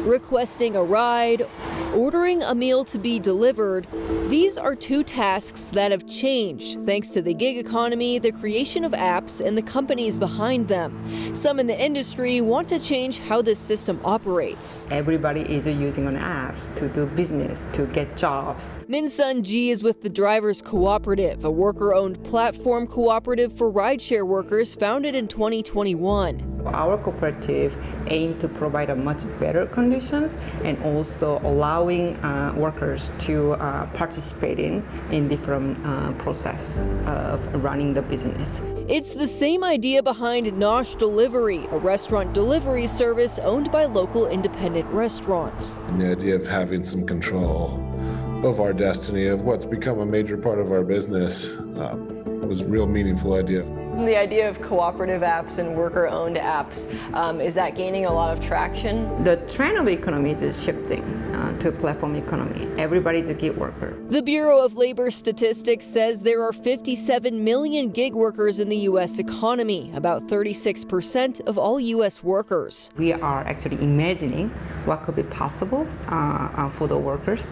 requesting a ride, ordering a meal to be delivered. These are two tasks that have changed thanks to the gig economy, the creation of apps, and the companies behind them. Some in the industry want to change how this system operates. Everybody is using on apps to do business, to get jobs. Min-sun Ji is with the Drivers Cooperative, a worker-owned platform cooperative for rideshare workers founded in 2021. Our cooperative aims to provide a much better conditions and also allowing workers to participate in different process of running the business. It's the same idea behind Nosh Delivery, a restaurant delivery service owned by local independent restaurants. And the idea of having some control of our destiny, of what's become a major part of our business, was a real meaningful idea. The idea of cooperative apps and worker-owned apps, is that gaining a lot of traction? The trend of economy is shifting to platform economy. Everybody's a gig worker. The Bureau of Labor Statistics says there are 57 million gig workers in the U.S. economy, about 36% of all U.S. workers. We are actually imagining what could be possible for the workers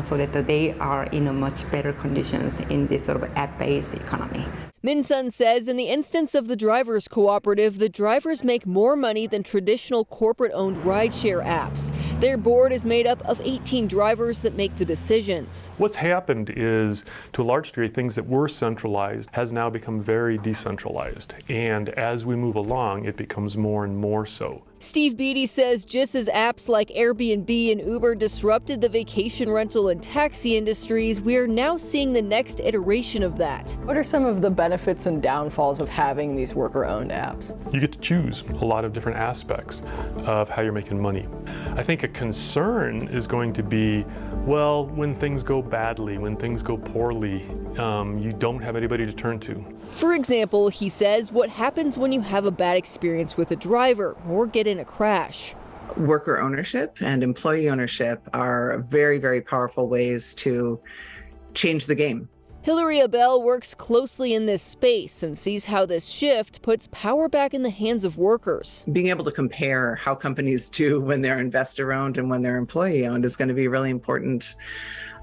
so that they are in a much better conditions in this sort of app-based economy. Min-sun says in the instance of the Drivers Cooperative, the drivers make more money than traditional corporate-owned rideshare apps. Their board is made up of 18 drivers that make the decisions. What's happened is, to a large degree, things that were centralized has now become very decentralized. And as we move along, it becomes more and more so. Steve Beatty says just as apps like Airbnb and Uber disrupted the vacation rental and taxi industries, we are now seeing the next iteration of that. What are some of the benefits and downfalls of having these worker-owned apps? You get to choose a lot of different aspects of how you're making money. I think a concern is going to be, well, when things go badly, when things go poorly, you don't have anybody to turn to. For example, he says, what happens when you have a bad experience with a driver or get in a crash? Worker ownership and employee ownership are very, very powerful ways to change the game. Hillary Abell works closely in this space and sees how this shift puts power back in the hands of workers. Being able to compare how companies do when they're investor-owned and when they're employee-owned is going to be a really important,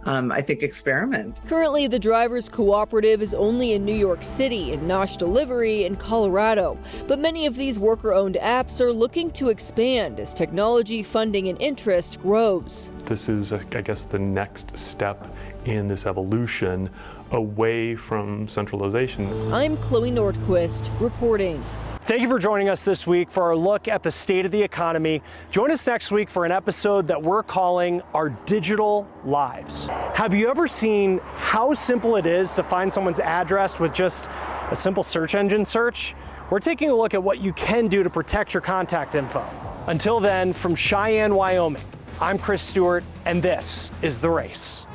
I think, experiment. Currently, the Drivers Cooperative is only in New York City and Nosh Delivery in Colorado. But many of these worker-owned apps are looking to expand as technology funding and interest grows. This is, I guess, the next step in this evolution away from centralization. I'm Chloe Nordquist reporting. Thank you for joining us this week for our look at the state of the economy. Join us next week for an episode that we're calling Our Digital Lives. Have you ever seen how simple it is to find someone's address with just a simple search engine search? We're taking a look at what you can do to protect your contact info. Until then, from Cheyenne, Wyoming, I'm Chris Stewart, and this is The Race.